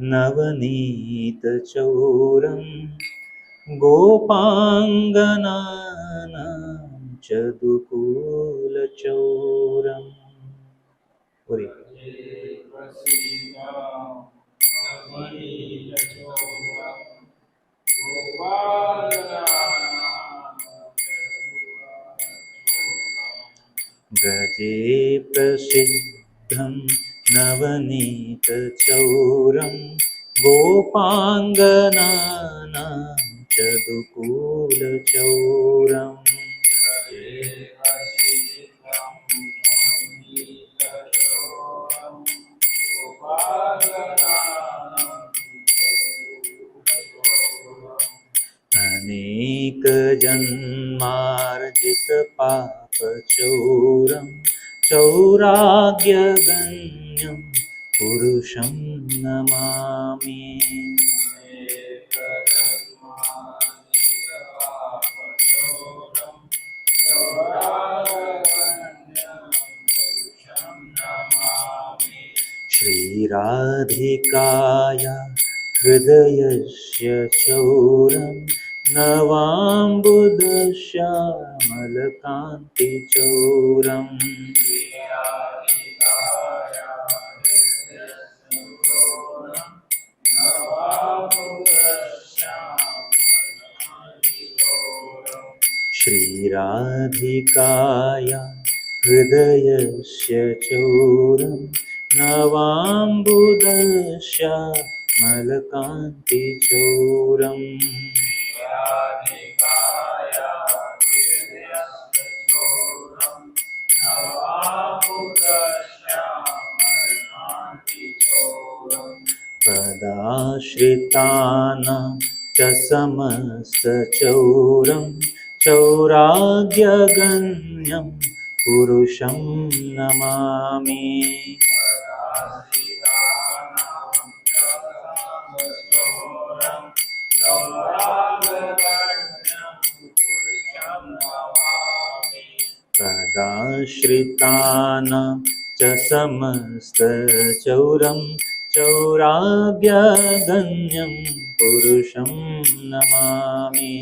नवनीतचौरं गोपाङ्गनानां चतुकूलचौरम्। ब्रजे प्रसिद्धं नवनीतचौरं गोपाङ्गनानां चतुकूलचौरम्। अनेकजन्मार्जितपापचौरं चौराग्यगण्यं पुरुषं नमामि। श्रीराधिकाय हृदयस्य चौरं नवाम्बुदश्यामलकान्तिचौरम्। श्रीराधिकाय हृदयस्य चौरं नवाम्बुदश्यामलकान्तिचौरम्। पदाश्रितानां च समस्तचौरं चौराग्यगण्यं पुरुषं नमामि। पदाश्रितानां च समस्तचौरं चौराग्यगण्यं पुरुषं नमामि।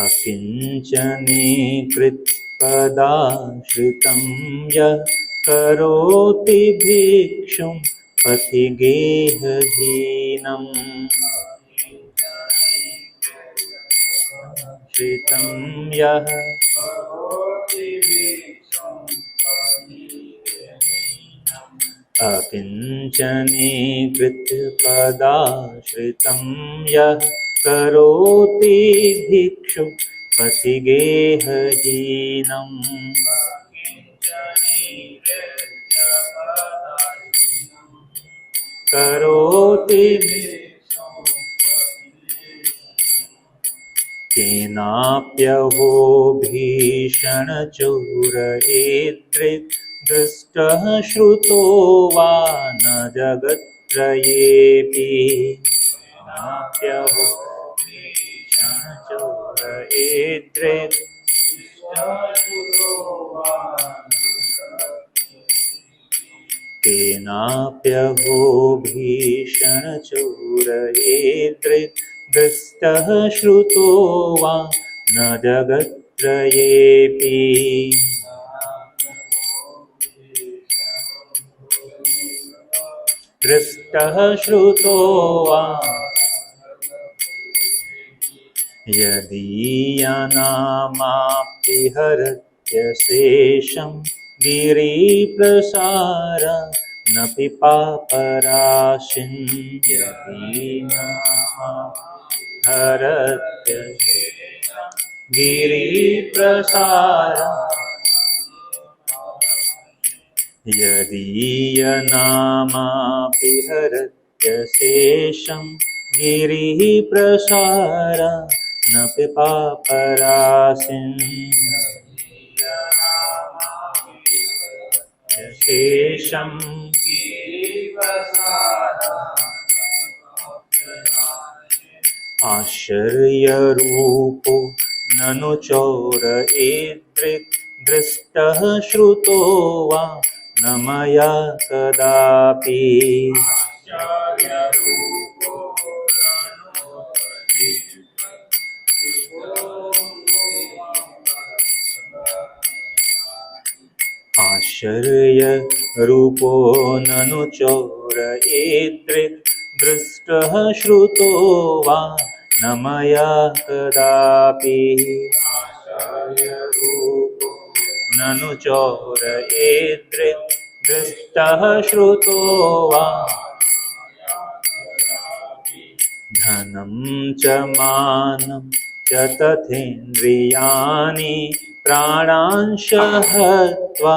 अकिञ्चनीकृत्पदाश्रितं यः करोति भिक्षुं पथिगेहहीनम्। श्रितं यः अकिञ्चनीकृत्पदाश्रितं यः करोति भिक्षु पथिगेहहीनम्। करोति केनाप्यहो भीषणचोरयेत्रित् दृष्टः श्रुतो वा न जगत्त्रयेऽपि। केनाप्यहो भीषणचोरयेत्रित् केनाप्यहो भीषणचोरयेत्रित् दृष्टः श्रुतो वा न जगत्त्रयेऽपि। दृष्टः श्रुतो वा यदीयनामाप्तिहरत्यशेषं गिरिप्रसार न पिपापराशिं। यदीयनामाप्तिहरत्यशेषं गिरिप्रसार यदीयनामाप्तिहरत्यशेषं गिरिप्रसार न पिपापराशिं। शेषं आश्चर्यरूपो ननु चोर ईदृक् दृष्टः श्रुतो वा न मया कदापि आश्चर्यरूपो ननु चोर ईदृक् दृष्टः श्रुतो वा न मया कदापि ननु चोर ईदृक् दृष्टः श्रुतो वा धनं च मानं च तथेन्द्रियाणि प्राणांश हत्वा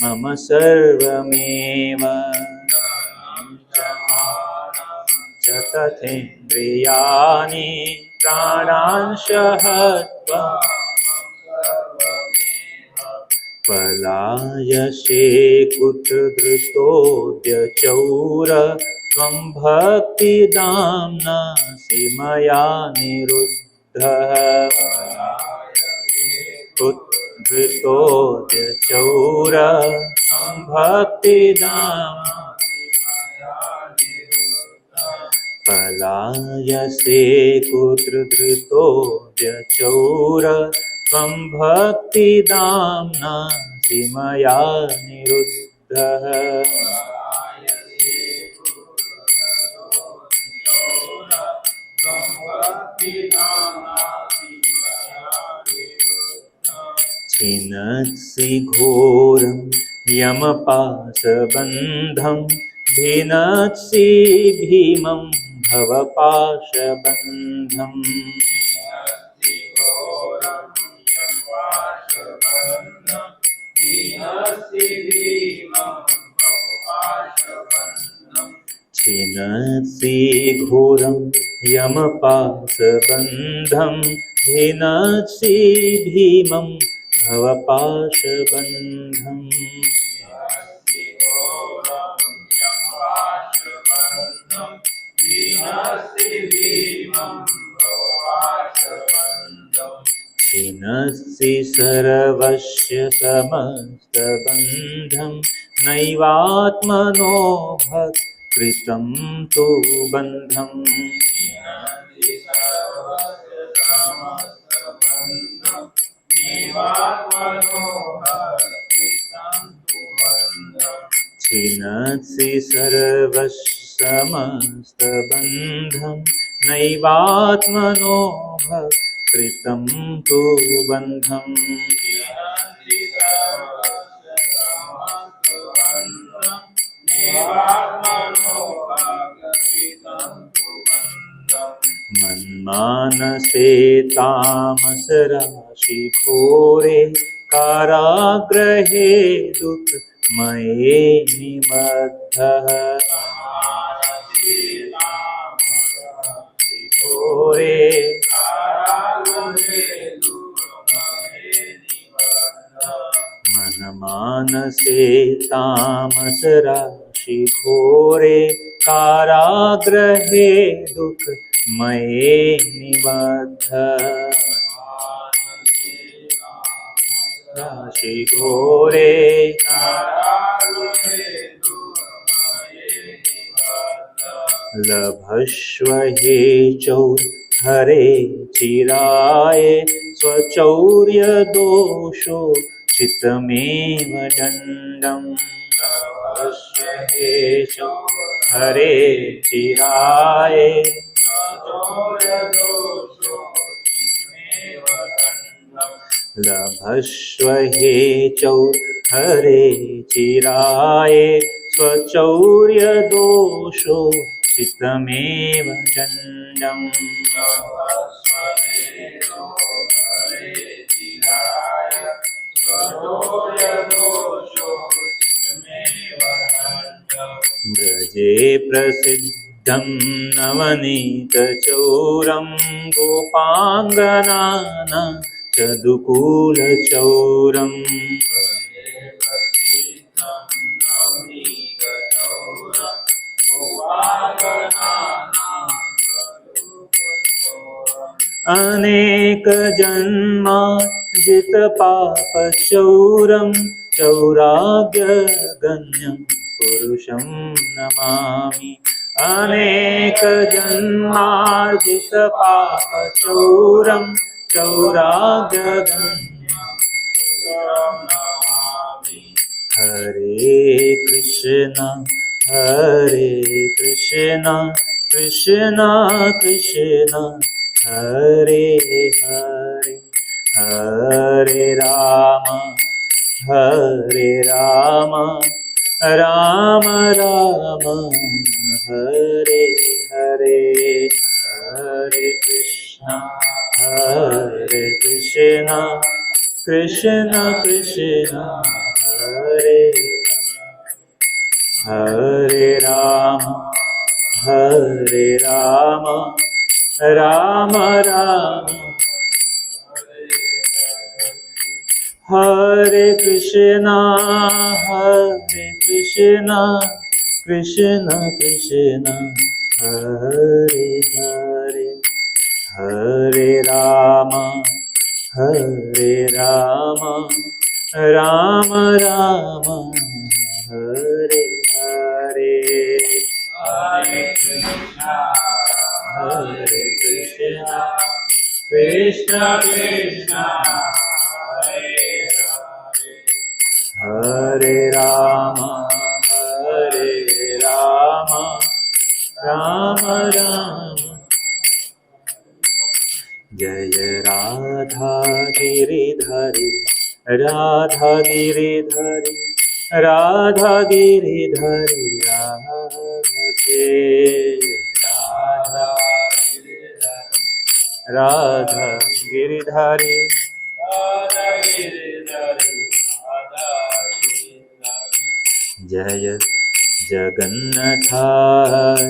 मम सर्वमेव च तथेन्द्रियाणि प्राणांश हत्वा पलायसे कुत्र धृतोऽद्य चौर त्वं भक्तिदाम्नासि मया निरुद्धः कुत्र चौर त्वं भक्तिदाम्नासि पलायसे कुत्र धृतोऽद्य चौर त्वं भक्तिदाम्नासि मया निरुद्धः छिनत्सि घोरं यमपाशबन्धं भिनत्सि भीमं भवपाशबन्धम् छिनत्सि घोरं यमपाशबन्धं भिनत्सि भीमं भवपाशबन्धम् छिनत्सि सर्वस्य समस्तबन्धं नैवात्मनो भक्कृतं तु बन्धम् छिनत्सि सर्वस्य समस्तबन्धं नैवात्मनो भक्कृतं तु बन्धम् मन्मानसे तामसराशि घोरे कारागृहे दुःखमये निबद्धः घोरे मनमानसे तामसराशि घोरे कारागृहे दुःखमये निबद्धः राशि घोरे लभस्व हे चौहरे चिराय स्वचौर्य दोषो चित्तमेव दण्डम् लभस्व हे चौहरे चिराय लभस्व हे चौहरे चिराय स्वचौर्य दोषो चित्तमेव दण्डम् ब्रजे प्रसिद्धं नवनीतचौरं गोपाङ्गनाना चदुकूलचौरम् अनेक जन्मार्जित पाप चौरम चौराग्यगण्यं पुरुषं नमामि। अनेक जन्मार्जित पाप चौरम चौराग्यगण्यं पुरुषं नमामि। हरे कृष्णा कृष्णा कृष्णा हरे हरे, हरे राम राम राम हरे हरे, हरे कृष्णा कृष्णा कृष्णा हरे हरे राम राम राम हरे कृष्णा कृष्णा कृष्णा हरे हरे, हरे राम राम राम हरे हरे, हरे कृष्णा कृष्णा कृष्णा हरे हरे, हरे राम राम राम। जय राधा गिरिधरी राधा गिरिधरी राधा गिरिधरी राधे, राधा गिरिधरी जय जगन्नाथाय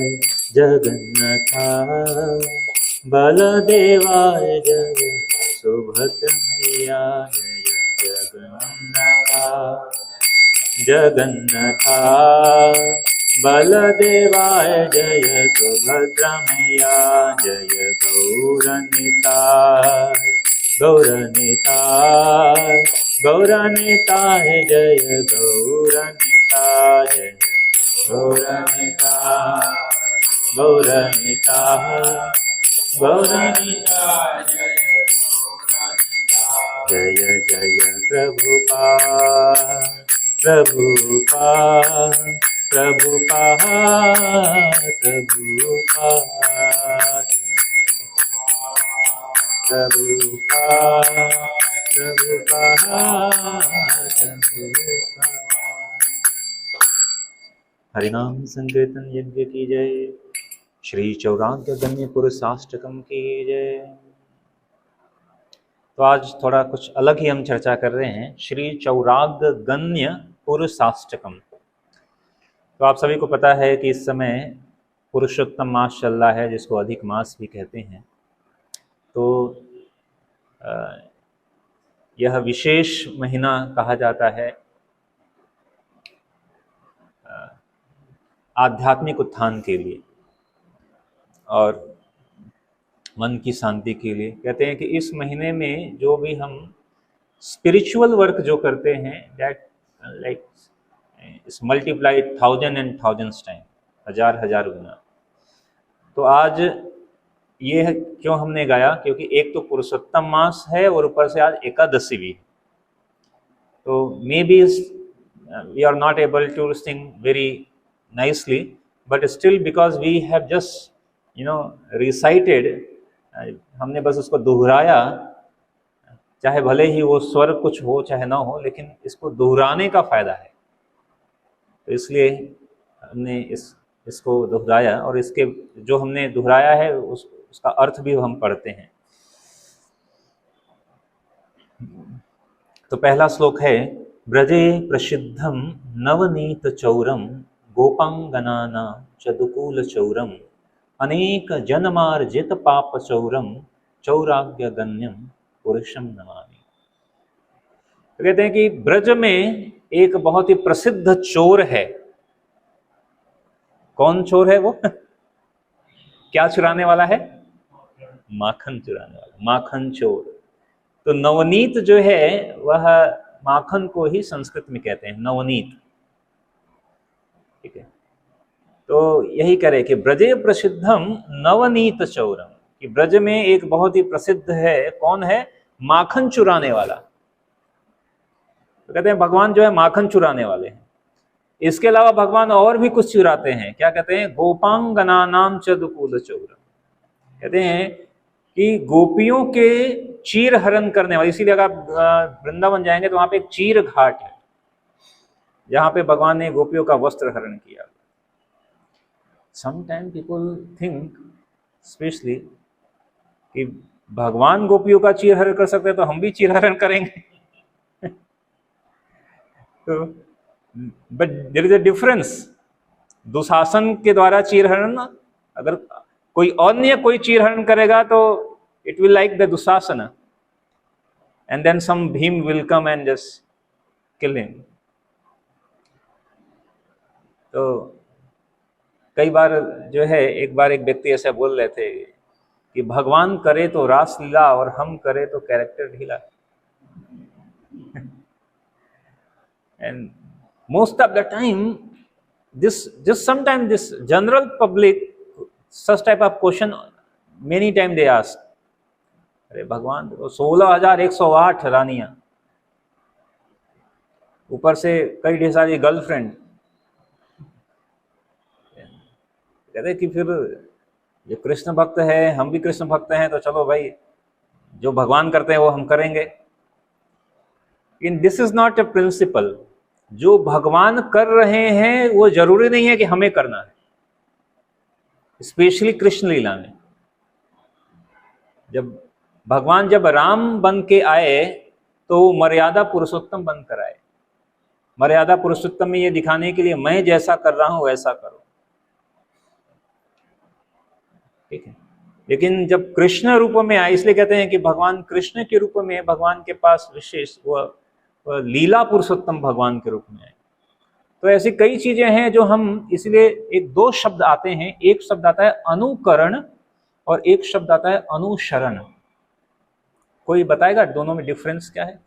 जगन्नाथाय बलदेवाय जय सुभद्रमैया जय जगन्नाथाय जगन्नाथाय बलदेवाय जय सुभद्रमैया जय गौरनिताय गौरनिताय गौरनिताय जय गौरनिताय जय गौरनिताय गौरनिताय गौरनिताय जय जय प्रभुपाद प्रभुपाद प्रभुपाद प्रभुपाद प्रभुपाद प्रभुपाद। हरिनाम संकीर्तन यज्ञ की जय, श्री चौराग्य गण्य पुरुषाष्टकम की जय। तो आज थोड़ा कुछ अलग ही हम चर्चा कर रहे हैं, श्री चौराग्य गण्य पुरुषाष्टकम। तो आप सभी को पता है कि इस समय पुरुषोत्तम मास चल रहा है, जिसको अधिक मास भी कहते हैं। तो यह विशेष महीना कहा जाता है आध्यात्मिक उत्थान के लिए और मन की शांति के लिए। कहते हैं कि इस महीने में जो भी हम स्पिरिचुअल वर्क जो करते हैं, दैट लाइक इस मल्टीप्लाइड 1000 and thousands टाइम, हजार गुना। तो आज ये क्यों हमने गाया, क्योंकि एक तो पुरुषोत्तम मास है और ऊपर से आज एकादशी भी है। तो maybe we are not able to sing very nicely, but still because we have just recited, हमने बस उसको दोहराया, चाहे भले ही वो स्वर कुछ हो चाहे ना हो, लेकिन इसको दोहराने का फायदा है। तो इसलिए हमने इसको दोहराया, और इसके जो हमने दोहराया है उसका अर्थ भी हम पढ़ते हैं। तो पहला श्लोक है, ब्रजे प्रसिद्धम नवनीत चौरम गोपांगनाना चदुकूल चौरम अनेक जन्मार्जित पाप चौरम चौराग्य गण्यम पुरुषम नमामि। तो कहते हैं कि ब्रज में एक बहुत ही प्रसिद्ध चोर है। कौन चोर है वो? क्या चुराने वाला है? माखन चुराने वाला। माखन चोर। तो नवनीत जो है वह माखन को ही संस्कृत में कहते हैं, नवनीत। ठीक है, तो यही करे कि ब्रजे प्रसिद्धम नवनीत चौरम, कि ब्रज में एक बहुत ही प्रसिद्ध है, कौन है? माखन चुराने वाला। तो कहते हैं भगवान जो है माखन चुराने वाले हैं। इसके अलावा भगवान और भी कुछ चुराते हैं। क्या कहते हैं? गोपांगना नाम चदुकूल चौरम। कहते हैं कि गोपियों के चीर हरण करने वाले, इसीलिए अगर आप वृंदावन जाएंगे तो वहां पे एक चीर घाट है जहां पे भगवान ने गोपियों का वस्त्र हरण किया। समटाइम पीपल थिंक स्पेशली कि भगवान गोपियों का चीर हरण कर सकते हैं तो हम भी चीर हरण करेंगे। तो but there is a difference. Dushasan के द्वारा चीर हरण, अगर कोई अन्य कोई चीर हरण करेगा तो it will like the Dushasan, and then some Bhim will come and just kill him. तो कई बार जो है, एक बार एक व्यक्ति ऐसा बोल रहे थे कि भगवान करे तो रास लीला और हम करे तो कैरेक्टर ढीला। And most of the time this just sometimes this general public such type of question many time they ask, अरे भगवान 16,108 रानियां, ऊपर से कई ढेर सारी गर्लफ्रेंड। कहते कि फिर जो कृष्ण भक्त है, हम भी कृष्ण भक्त हैं, तो चलो भाई जो भगवान करते हैं वो हम करेंगे। In this is not a principle. जो भगवान कर रहे हैं वो जरूरी नहीं है कि हमें करना है। स्पेशली कृष्ण लीला में जब भगवान जब राम बन के आए तो वो मर्यादा पुरुषोत्तम बनकर आए। मर्यादा पुरुषोत्तम में ये दिखाने के लिए मैं जैसा कर रहा हूं वैसा करो। ठीक है, लेकिन जब कृष्ण रूप में आए, इसलिए कहते हैं कि भगवान कृष्ण के रूप में, भगवान के पास विशेष वह लीला पुरुषोत्तम भगवान के रूप में आए। तो ऐसी कई चीजें हैं जो हम, इसलिए एक दो शब्द आते हैं, एक शब्द आता है अनुकरण और एक शब्द आता है अनुसरण। कोई बताएगा दोनों में डिफरेंस क्या है?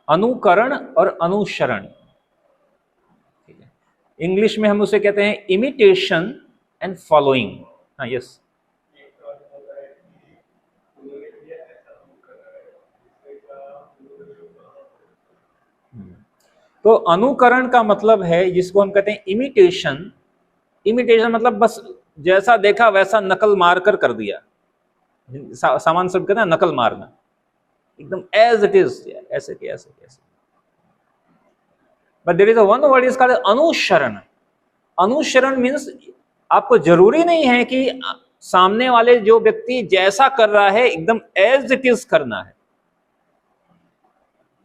अनुकरण और अनुसरण। इंग्लिश में हम उसे कहते हैं इमिटेशन एंड फॉलोइंग। हाँ, यस। तो अनुकरण का मतलब है, जिसको हम कहते हैं इमिटेशन। इमिटेशन मतलब बस जैसा देखा वैसा नकल मार कर दिया। सामान्य शब्द कहते हैं नकल मारना, एकदम एज इट इज, ऐसे के ऐसे कैसे। But there is a one word is called अनुसरण। अनुसरण मीन्स आपको जरूरी नहीं है कि सामने वाले जो व्यक्ति जैसा कर रहा है एकदम एज इट इज करना है,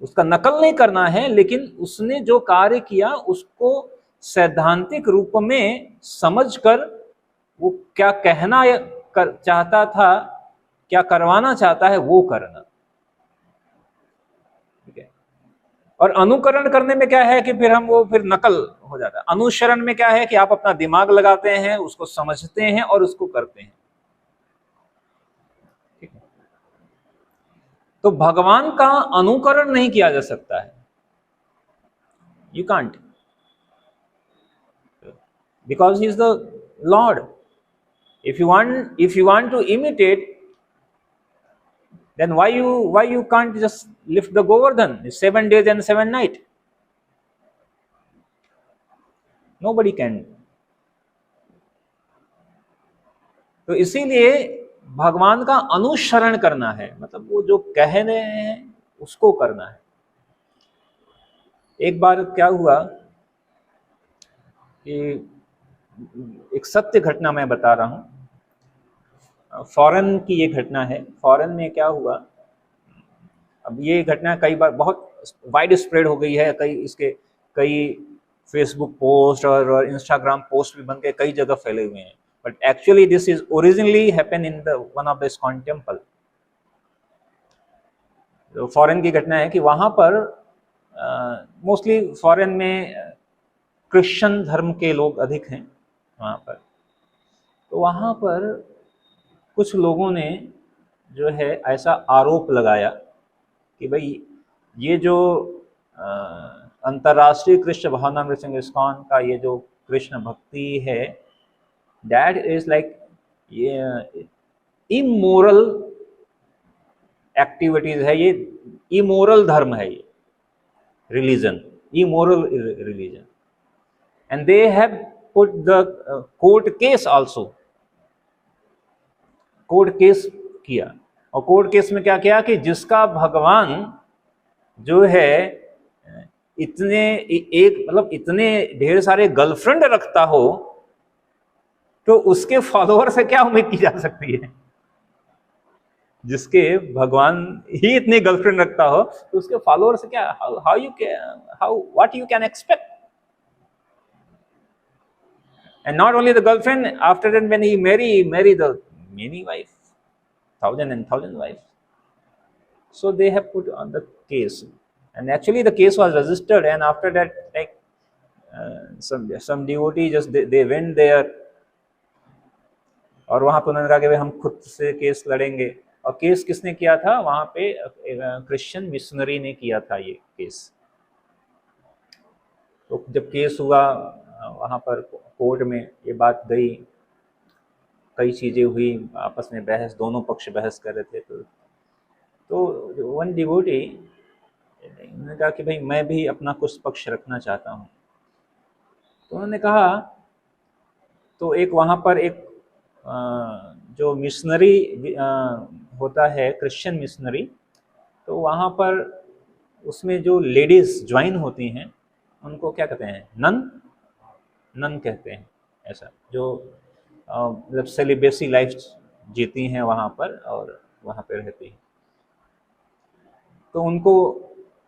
उसका नकल नहीं करना है, लेकिन उसने जो कार्य किया उसको सैद्धांतिक रूप में समझकर वो क्या कहना चाहता था, क्या करवाना चाहता है, वो करना। ठीक है। और अनुकरण करने में क्या है कि फिर हम वो फिर नकल हो जाता है। अनुसरण में क्या है कि आप अपना दिमाग लगाते हैं, उसको समझते हैं और उसको करते हैं। ठीक है। तो भगवान का अनुकरण नहीं किया जा सकता है, you can't, because he is the Lord. If you want to imitate, then why you can't just lift the Govardhan 7 days and 7 nights? Nobody can. तो इसीलिए भगवान का अनुसरण करना है, मतलब वो जो कह रहे हैं उसको करना है। एक बार क्या हुआ कि एक सत्य घटना मैं बता रहा हूं, फॉरेन की ये घटना है। फॉरेन में क्या हुआ, अब ये घटना कई बार बहुत वाइड स्प्रेड हो गई है, कई फेसबुक पोस्ट और इंस्टाग्राम पोस्ट भी बन के कई जगह फैले हुए हैं। But actually this is originally happen in the one of the ISKCON temple. तो फॉरेन की घटना है कि वहां पर मोस्टली फॉरेन में क्रिश्चियन धर्म के लोग अधिक हैं वहाँ पर। तो वहाँ पर कुछ लोगों ने जो है ऐसा आरोप लगाया कि भाई ये जो अंतर्राष्ट्रीय कृष्ण भावनामृत संघ इस्कॉन का ये जो कृष्ण भक्ति है, दैट इज लाइक ये इमोरल एक्टिविटीज है, ये इमोरल धर्म है, ये religion, immoral religion, and they have put the court case also, court case किया। और कोर्ट केस में क्या किया कि जिसका भगवान जो है इतने एक मतलब इतने ढेर सारे गर्लफ्रेंड रखता हो तो उसके फॉलोअर से क्या उम्मीद की जा सकती है। जिसके भगवान ही इतने गर्लफ्रेंड रखता हो तो उसके फॉलोअर से क्या, how what you can expect. And not only the girlfriend, after that when he marry the many wife, 1000 and 1000 wives. So they have put on the case, and actually the case was registered, and after that like some devotee just they went there, और वहां पर उन्होंने कहा कि भाई हम खुद से केस लड़ेंगे। और केस किसने किया था, वहां पे क्रिश्चियन मिशनरी ने किया था ये केस। तो जब केस हुआ वहां पर कोर्ट में ये बात गई, कई चीजें हुई, आपस में बहस, दोनों पक्ष बहस कर रहे थे। तो वन डिवोटी उन्होंने कहा कि भाई मैं भी अपना कुछ पक्ष रखना चाहता हूँ। तो उन्होंने कहा, तो एक वहाँ पर एक जो मिशनरी होता है, क्रिश्चियन मिशनरी, तो वहाँ पर उसमें जो लेडीज ज्वाइन होती हैं उनको क्या कहते हैं, नन कहते हैं, ऐसा, जो मतलब सेलिब्रेसी लाइफ जीती हैं वहाँ पर और वहाँ पे रहती हैं। तो उनको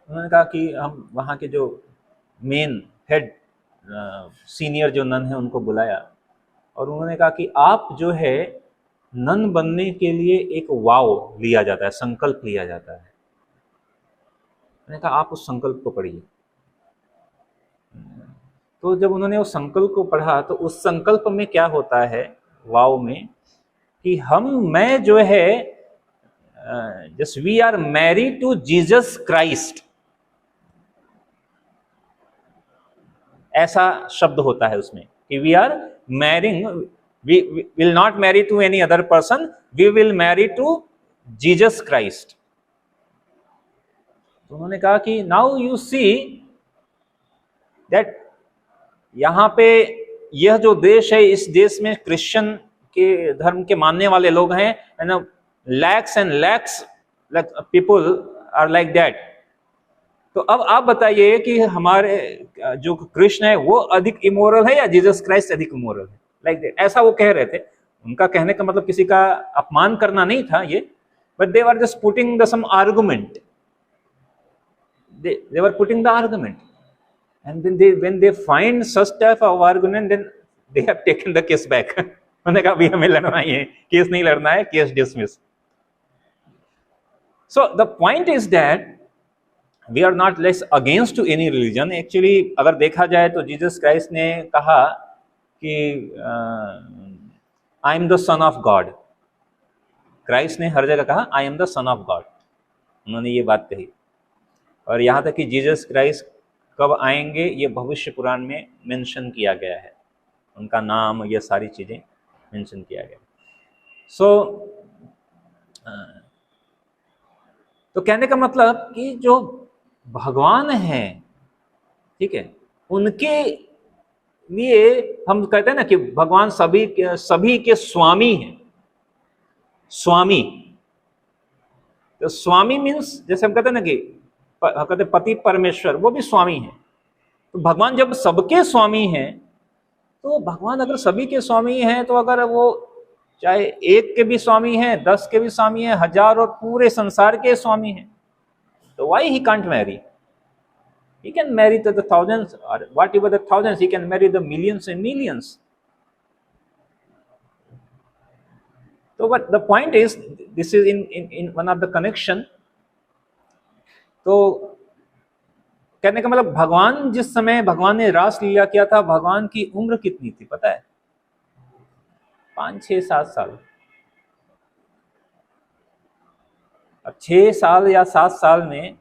उन्होंने कहा कि हम वहाँ के जो मेन हेड सीनियर जो नन है उनको बुलाया, और उन्होंने कहा कि आप जो है नन बनने के लिए एक वाव लिया जाता है, संकल्प लिया जाता है। मैंने कहा आप उस संकल्प को पढ़िए। तो जब उन्होंने उस संकल्प को पढ़ा तो उस संकल्प में क्या होता है वाव में, कि मैं जो है just we are married to Jesus Christ, ऐसा शब्द होता है उसमें कि we are marrying, we will not marry to any other person, we will marry to Jesus Christ. तो उन्होंने कहा कि नाउ यू सी दैट यहां पे यह जो देश है, इस देश में क्रिश्चियन के धर्म के मानने वाले लोग हैं, and lakhs and lakhs people are like that. तो अब आप बताइए कि हमारे जो कृष्ण है वो अधिक इमोरल है या जीसस क्राइस्ट अधिक इमोरल है, लाइक दैट, ऐसा वो कह रहे थे। उनका कहने का मतलब किसी का अपमान करना नहीं था ये, but they were just putting the some argument, they were putting the argument, and then when they find such type of argument, then they have taken the case back. उन्होंने कहा भी हमें लड़ना ही है, केस नहीं लड़ना है, case dismiss. So the point is that we are not less against to any religion. Actually अगर देखा जाए तो जीसस क्राइस्ट ने कहा कि I am the son of God. Christ ने हर जगह कहा I am the son of God, उन्होंने ये बात कही। और यहाँ तक कि जीसस क्राइस्ट कब आएंगे ये भविष्य पुराण में मेंशन किया गया है, उनका नाम, ये सारी चीज़ें मेंशन किया गया। तो कहने का मतलब कि जो भगवान हैं, ठीक है, उनके लिए हम कहते हैं ना कि भगवान सभी के स्वामी हैं। स्वामी, तो स्वामी मीन्स जैसे हम कहते हैं ना कि कहते पति परमेश्वर, वो भी स्वामी है। तो भगवान जब सबके स्वामी हैं, तो भगवान अगर सभी के स्वामी हैं, तो अगर वो चाहे एक के भी स्वामी हैं, 10 के भी स्वामी हैं, 1000 और पूरे संसार के स्वामी हैं, तो why he can't marry? He can marry to the thousands, or whatever the thousands, he can marry the millions and millions. So but the point is, this is in one of the connection. तो कहने का मतलब भगवान जिस समय भगवान ने रास लीला किया था, भगवान की उम्र कितनी थी पता है? 5, 6, 7 साल। अब 6 साल या 7 साल में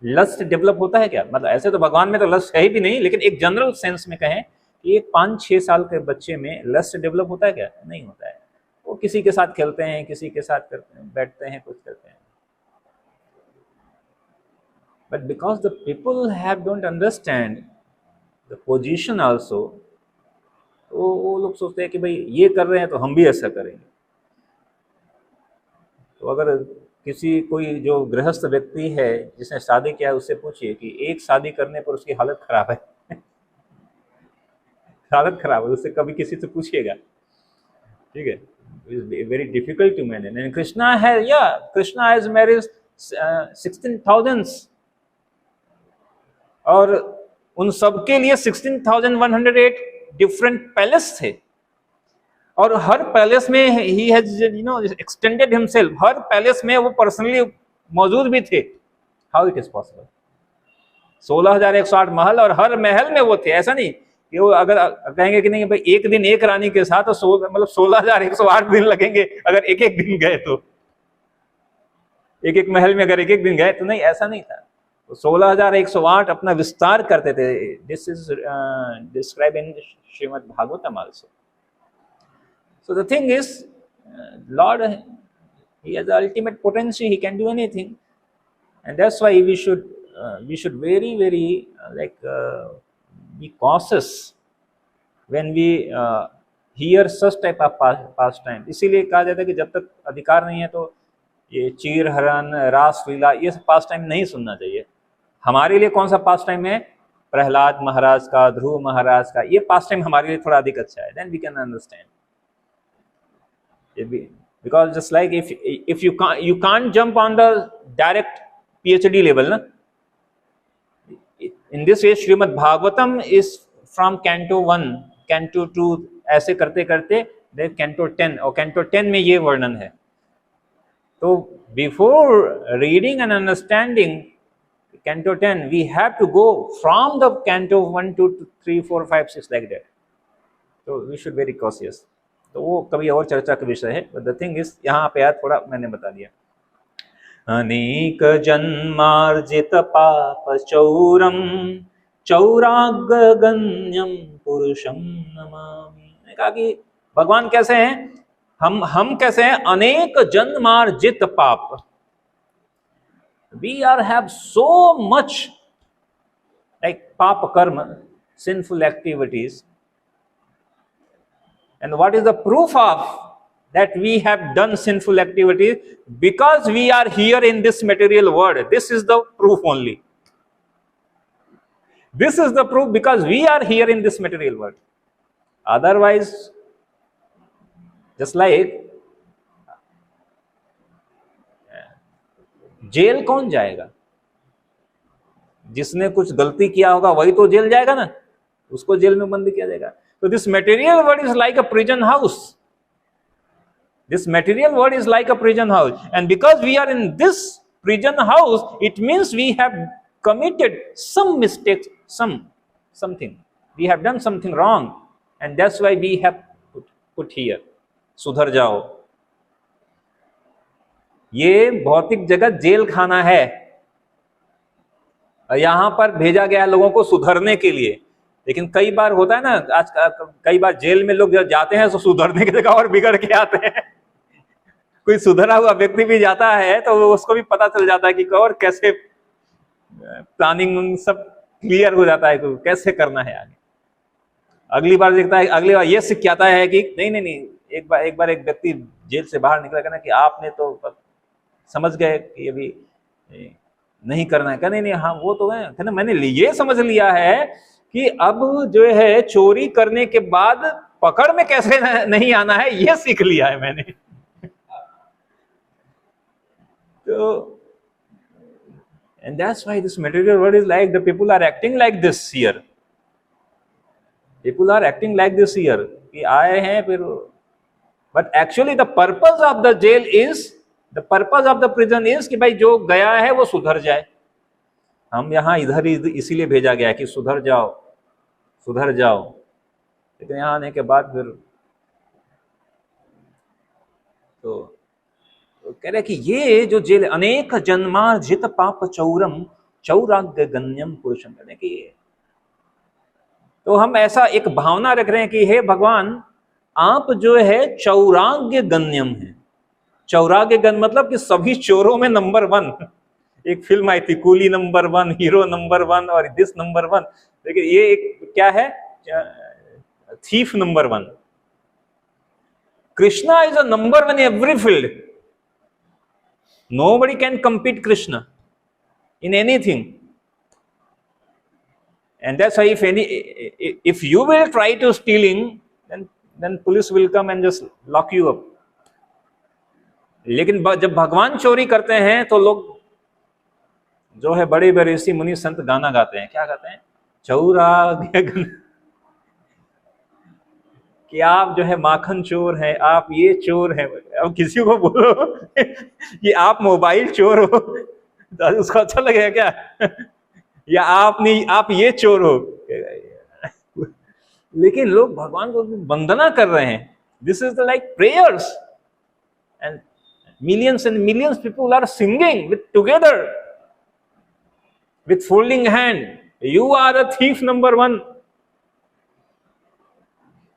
लस्ट डेवलप होता है क्या? मतलब ऐसे तो भगवान में तो लस्ट है ही भी नहीं, लेकिन एक जनरल सेंस में कहें कि एक 5-6 साल के बच्चे में लस्ट डेवलप होता है क्या? नहीं होता है। वो किसी के साथ खेलते हैं, किसी के साथ करते हैं, बैठते हैं, कुछ करते हैं, but because the people have don't understand the position also, तो वो लोग सोचते हैं कि भाई ये कर रहे हैं तो हम भी ऐसा करेंगे। तो अगर किसी कोई जो गृहस्थ व्यक्ति है जिसने शादी किया है, उससे पूछिए कि एक शादी करने पर उसकी हालत खराब है हालत खराब है, उससे कभी किसी से पूछिएगा, ठीक है? Very difficult to manage. And Krishna है, या कृष्णा हैज मैरिड 16,000, और उन सबके लिए 16,108 डिफरेंट पैलेस थे, और हर पैलेस में he has extended himself, her palace में वो पर्सनली मौजूद भी थे। How it is possible? 16,108 महल, और हर महल में वो थे। ऐसा नहीं कि वो अगर कहेंगे कि नहीं भाई एक दिन एक रानी के साथ, तो मतलब 16,108 दिन लगेंगे अगर एक एक दिन गए, तो एक एक महल में अगर एक एक दिन गए तो नहीं, ऐसा नहीं था। तो 16,108 अपना विस्तार करते थे। This is describe in Shrimad Bhagavatam also. So the thing is, Lord, He has the ultimate potency. He can do anything, and that's why we should very be cautious when we hear such type of pastime. इसीलिए कहा जाता है कि जब तक अधिकार नहीं है तो ये चीर हरण, रास लीला, ये सब पास टाइम नहीं सुनना चाहिए। हमारे लिए कौन सा पास टाइम है? प्रहलाद महाराज का, ध्रुव महाराज का, ये पास टाइम हमारे लिए थोड़ा अधिक अच्छा है। Then we can understand, because just like if you can't jump on the direct PhD level, na? In this way Srimad Bhagavatam is from canto 1, canto 2, ऐसे करते करते then canto 10, और canto 10 में ये वर्णन है। तो before reading and understanding canto 10, we have to go from the canto 1, 2, 3, 4, 5, 6 like that. So we should very cautious. तो वो कभी और चर्चा का विषय है। बट द थिंग इज, यहाँ पे यार थोड़ा मैंने बता दिया। अनेक जन्मार्जित पाप चौरम चौरागण्यम पुरुषम नमामि। कहा कि भगवान कैसे हैं, हम कैसे हैं? अनेक जन्मार्जित पाप, we are have so much like पाप कर्म, sinful activities. And what is the proof of that we have done sinful activities? Because we are here in this material world. This is the proof only. This is the proof, because we are here in this material world. Otherwise, just like jail कौन जाएगा? जिसने कुछ गलती किया होगा वही तो jail जाएगा ना, उसको जेल में बंद किया जाएगा। So this material world is like a prison house. This material world is like a prison house, and because we are in this prison house, it means we have committed some mistakes, something. We have done something wrong, and that's why we have put here. सुधर जाओ। ये भौतिक जगत jail खाना है, यहां पर भेजा गया लोगों को सुधरने के लिए। लेकिन कई बार होता है ना, आज कई बार जेल में लोग जाते हैं तो सुधरने की जगह और बिगड़ के आते हैं। कोई सुधरा हुआ व्यक्ति भी जाता है तो उसको भी पता चल जाता है कि और कैसे प्लानिंग सब क्लियर हो जाता है कि कैसे करना है आगे। अगली बार देखता है, अगली बार ये सीख आता है कि नहीं, एक बार एक व्यक्ति जेल से बाहर निकला, कहना कि आपने तो समझ गए कि अभी नहीं करना है। कहना नहीं, हाँ वो तो है, कहना मैंने ये समझ लिया है कि अब जो है चोरी करने के बाद पकड़ में कैसे नहीं आना है, ये सीख लिया है मैंने। तो and that's why this material world is like, the people are acting like this here. People are acting like this here कि आए हैं फिर, but actually the purpose of the jail is, the purpose of the prison is कि भाई जो गया है वो सुधर जाए। हम यहाँ इधर इसीलिए भेजा गया कि सुधर जाओ सुधर जाओ। लेकिन यहाँ आने के बाद फिर तो कह रहे कि ये जो जेल अनेक जन्मार्जित पाप चौरम चौराग्य गण्यम पुरुषम, कहते हैं कि तो हम ऐसा एक भावना रख रहे हैं कि हे भगवान आप जो है चौराग्य गण्यम है। चौराग्य गण मतलब कि सभी चोरों में नंबर 1। एक फिल्म आई थी कूली नंबर 1, हीरो नंबर 1 और दिस नंबर 1, लेकिन ये एक क्या है, thief number 1। Krishna is a number 1 in every field. Nobody can compete Krishna in anything. And that's why if you will try to stealing, then police will come and just lock you up. लेकिन जब भगवान चोरी करते हैं तो लोग जो है बड़े बड़े ऋषि मुनि संत गाना गाते हैं। क्या गाते हैं? चौराग्य कि आप जो है माखन चोर है, आप ये चोर है। अब किसी को बोलो कि आप मोबाइल चोर हो तो उसको अच्छा लगेगा क्या? या आप नहीं, आप ये चोर हो। लेकिन लोग भगवान को वंदना कर रहे हैं। This is like prayers and millions people are singing with together with folding hand. You are a thief number 1.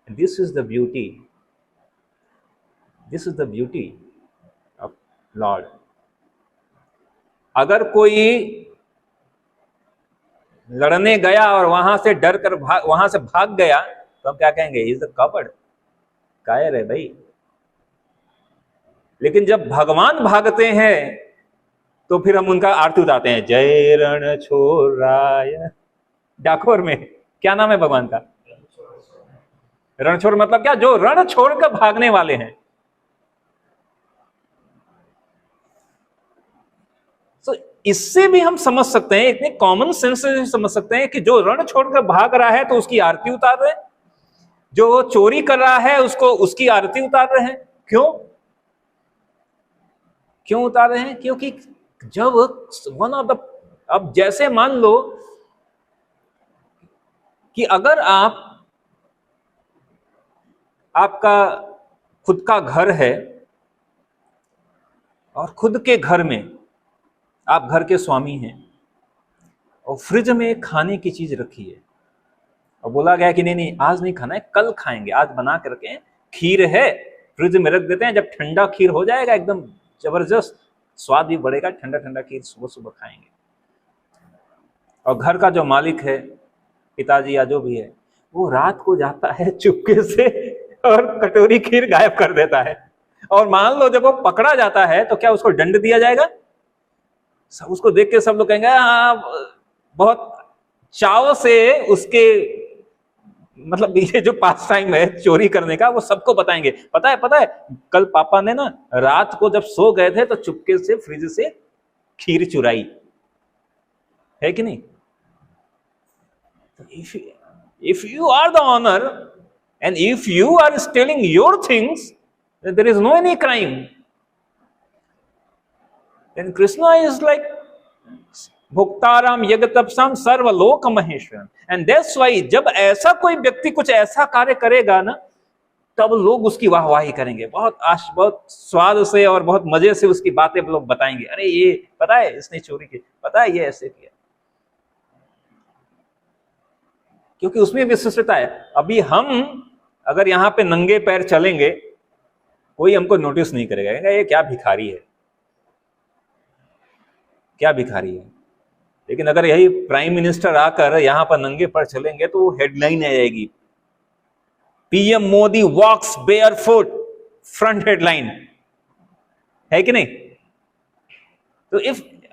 And this is the beauty. This is the beauty of Lord. अगर कोई लड़ने गया और वहां से डर कर वहां से भाग गया तो हम क्या कहेंगे? He is a coward. कायर है भाई। लेकिन जब भगवान भागते हैं तो फिर हम उनका आरती उतारते हैं, जय रण छोराय। डाकोर में क्या नाम है भगवान का? रणछोड़ मतलब क्या? जो रण छोड़कर भागने वाले हैं। तो इससे भी हम समझ सकते हैं, इतने कॉमन सेंस से समझ सकते हैं कि जो रण छोड़कर भाग रहा है तो उसकी आरती उतार रहे हैं, जो चोरी कर रहा है उसकी आरती उतार रहे हैं। क्यों उतार रहे हैं? क्योंकि जब वन ऑफ द, अब जैसे मान लो कि अगर आपका खुद का घर है और खुद के घर में आप घर के स्वामी हैं और फ्रिज में खाने की चीज रखी है और बोला गया कि नहीं आज नहीं खाना है, कल खाएंगे, आज बना के रखें, खीर है फ्रिज में रख देते हैं, जब ठंडा खीर हो जाएगा एकदम जबरदस्त स्वाद भी बढ़ेगा, ठंडा ठंडा खीर सुबह सुबह खाएंगे। और घर का जो मालिक है, पिताजी या जो भी है, वो रात को जाता है चुपके से और कटोरी खीर गायब कर देता है। और मान लो जब वो पकड़ा जाता है तो क्या उसको दंड दिया जाएगा? सब उसको देख के सब लोग कहेंगे बहुत चाव से उसके मतलब ये जो पास टाइम है चोरी करने का वो सबको बताएंगे। पता है कल पापा ने ना रात को जब सो गए थे तो चुपके से फ्रिज से खीर चुराई है कि नहीं? If you are the owner and if you are stealing your things, there is no any crime. Then Krishna is like भोक्ताराम यज्ञतपसाम सर्वलोक महेश्वरम। एंड दैट्स व्हाई जब ऐसा कोई व्यक्ति कुछ ऐसा कार्य करेगा ना, तब लोग उसकी वाहवाही करेंगे, बहुत स्वाद से और बहुत मजे से उसकी बातें लोग बताएंगे। अरे ये पता है इसने चोरी की, पता है ये ऐसे किया, क्योंकि उसमें विशिष्टता है। अभी हम अगर यहाँ पे नंगे पैर चलेंगे कोई हमको नोटिस नहीं करेगा, ये क्या भिखारी है, क्या भिखारी है। लेकिन अगर यही प्राइम मिनिस्टर आकर यहां पर नंगे पैर चलेंगे तो हेडलाइन आ जाएगी, पीएम मोदी वॉक्स बेयरफुट, फ्रंट हेडलाइन है कि नहीं? तो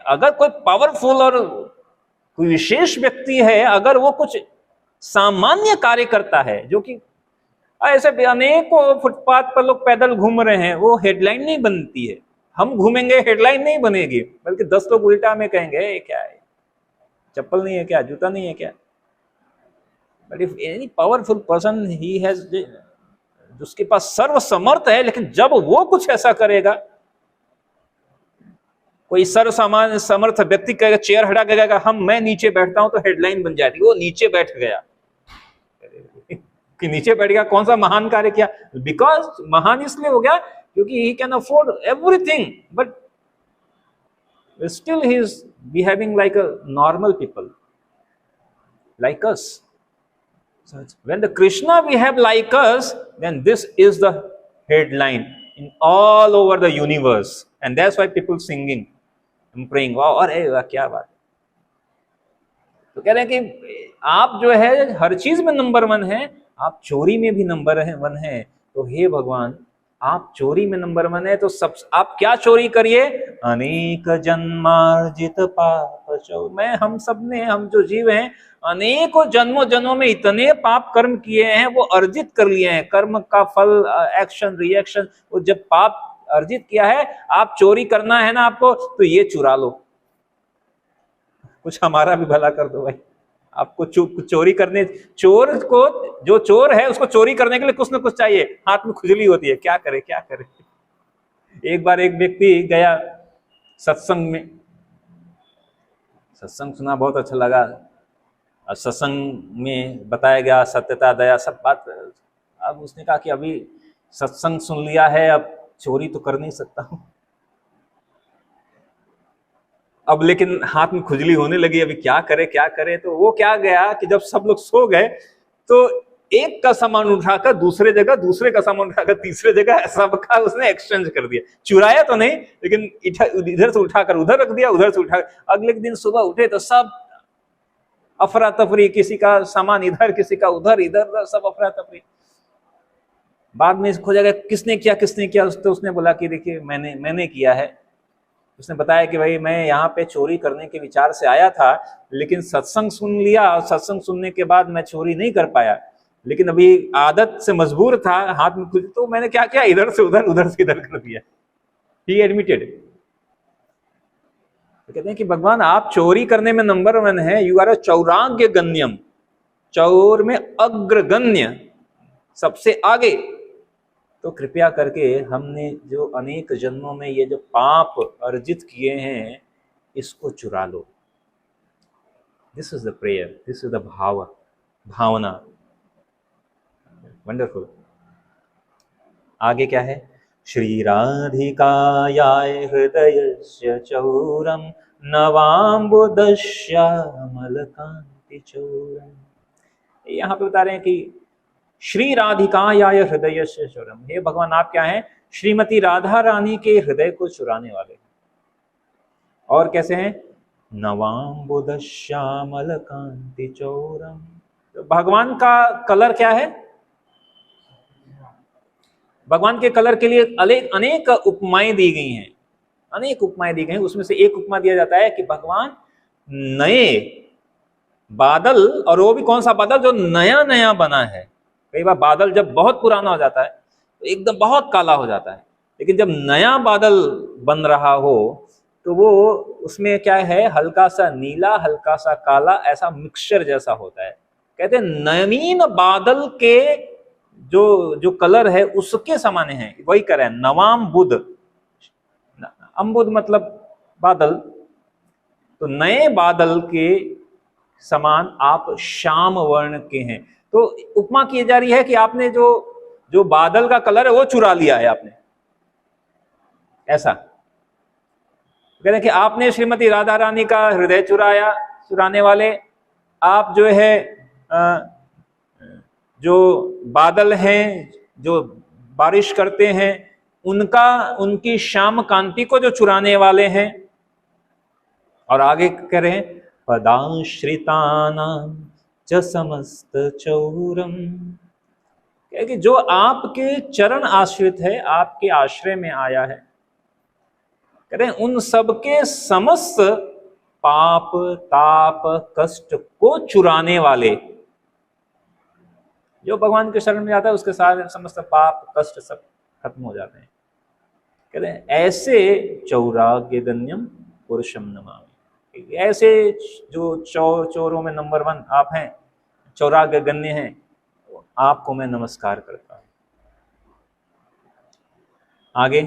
अगर कोई पावरफुल और कोई विशेष व्यक्ति है, अगर वो कुछ सामान्य कार्य करता है, जो कि ऐसे अनेकों फुटपाथ पर लोग पैदल घूम रहे हैं, वो हेडलाइन नहीं बनती है। हम घूमेंगे हेडलाइन नहीं बनेगी, बल्कि 10 लोग उल्टा में कहेंगे ये क्या है, चप्पल नहीं है क्या, जूता नहीं है क्या। But if any powerful person he has, जिसके पास सर्व समर्थ है, लेकिन जब वो कुछ ऐसा करेगा, कोई सर्व सामान्य समर्थ व्यक्ति कहेगा, चेयर हटा के कहेगा मैं नीचे बैठता हूं, तो हेडलाइन बन जाती, वो नीचे बैठ गया कि नीचे बैठ गया, कौन सा महान कार्य किया। बिकॉज महान इसलिए हो गया क्योंकि he can afford everything, but still he is behaving like a normal people, like us. So when the Krishna behave like us, then this is the headline in all over the universe, and that's why people singing and praying, wow, अरे वाह क्या बात। तो कह रहे हैं कि आप जो है हर चीज में नंबर वन है, आप चोरी में भी नंबर वन है। तो हे भगवान, आप चोरी में नंबर वन है, तो सब आप क्या चोरी करिए, अनेक जन्मार्जित पाप चोर। मैं हम सब ने, हम जो जीव हैं, अनेकों जन्मों जन्मों में इतने पाप कर्म किए हैं, वो अर्जित कर लिए हैं। कर्म का फल, एक्शन रिएक्शन, वो जब पाप अर्जित किया है, आप चोरी करना है ना आपको, तो ये चुरा लो, कुछ हमारा भी भला कर दो भाई। आपको चोरी करने, चोर को, जो चोर है उसको चोरी करने के लिए कुछ ना कुछ चाहिए, हाथ में खुजली होती है, क्या करे क्या करे। एक बार एक व्यक्ति गया सत्संग में, सत्संग सुना, बहुत अच्छा लगा। सत्संग में बताया गया सत्यता दया सब बात। अब उसने कहा कि अभी सत्संग सुन लिया है, अब चोरी तो कर नहीं सकता हूं, अब लेकिन हाथ में खुजली होने लगी, अभी क्या करे क्या करे। तो वो क्या गया कि जब सब लोग सो गए, तो एक का सामान उठाकर दूसरे जगह, दूसरे का सामान उठाकर तीसरे जगह, सबका उसने एक्सचेंज कर दिया। चुराया तो नहीं, लेकिन इधर से उठाकर उधर रख दिया, उधर से उठाकर। अगले दिन सुबह उठे तो सब अफरा तफरी, किसी का सामान इधर, किसी का उधर, इधर सब अफरा तफरी। बाद में खोजा गया किसने किया किसने किया, तो उसने बोला कि देखिए मैंने किया है। उसने बताया कि भाई मैं यहाँ पे चोरी करने के विचार से आया था, लेकिन सत्संग सुन लिया, और सत्संग सुनने के बाद मैं चोरी नहीं कर पाया, लेकिन अभी आदत से मजबूर था, हाथ में खुद, तो मैंने क्या किया, इधर से उधर, उधर से इधर कर दिया। ही एडमिटेड। तो कहते हैं कि भगवान आप चोरी करने में नंबर वन है, यू आर अ चौराग्य गण्यम, चोर में अग्रगण्य, सबसे आगे। तो कृपया करके हमने जो अनेक जन्मों में ये जो पाप अर्जित किए हैं, इसको चुरा लो। This is the prayer, this is the bhavana. Wonderful. आगे क्या है, श्री राधिकायाय हृदयस्य चौरम नवाम्बुदश्यामलकांति चौरम। यहाँ पे बता रहे हैं कि श्री राधिकायाय हृदयस्य चौरम, हे भगवान आप क्या हैं, श्रीमती राधा रानी के हृदय को चुराने वाले। और कैसे हैं, नवाम्बुदश्यामलकांति चौरम। तो भगवान का कलर क्या है, भगवान के कलर के लिए अनेक उपमाएं दी गई हैं, अनेक उपमाएं दी गई हैं। उसमें से एक उपमा दिया जाता है कि भगवान नए बादल, और वो भी कौन सा बादल, जो नया नया बना है। कई बार बादल जब बहुत पुराना हो जाता है तो एकदम बहुत काला हो जाता है, लेकिन जब नया बादल बन रहा हो तो वो उसमें क्या है, हल्का सा नीला, हल्का सा काला, ऐसा मिक्सचर जैसा होता है। कहते हैं नवीन बादल के जो कलर है उसके समान है, वही कह रहे हैं नवाम बुध। अम्बुद मतलब बादल, तो नए बादल के समान आप श्याम वर्ण के हैं। तो उपमा की जा रही है कि आपने जो बादल का कलर है वो चुरा लिया है आपने, ऐसा कहते हैं कि आपने श्रीमती राधा रानी का हृदय चुराया, चुराने वाले आप जो है जो बादल हैं, जो बारिश करते हैं, उनकी श्याम कांति को जो चुराने वाले हैं। और आगे कह रहे हैं पदाश्रितानां च समस्त चौरम, कि जो आपके चरण आश्रित है, आपके आश्रय में आया है, कह रहे हैं उन सबके समस्त पाप ताप कष्ट को चुराने वाले। जो भगवान के शरण में आता है उसके सारे समस्त पाप कष्ट सब खत्म हो जाते हैं। कहते हैं ऐसे चौराग्य गण्यम पुरुषम नमामि, ऐसे जो चोरों में नंबर वन आप हैं, चौराग्य गण्य हैं, आपको मैं नमस्कार करता हूं। आगे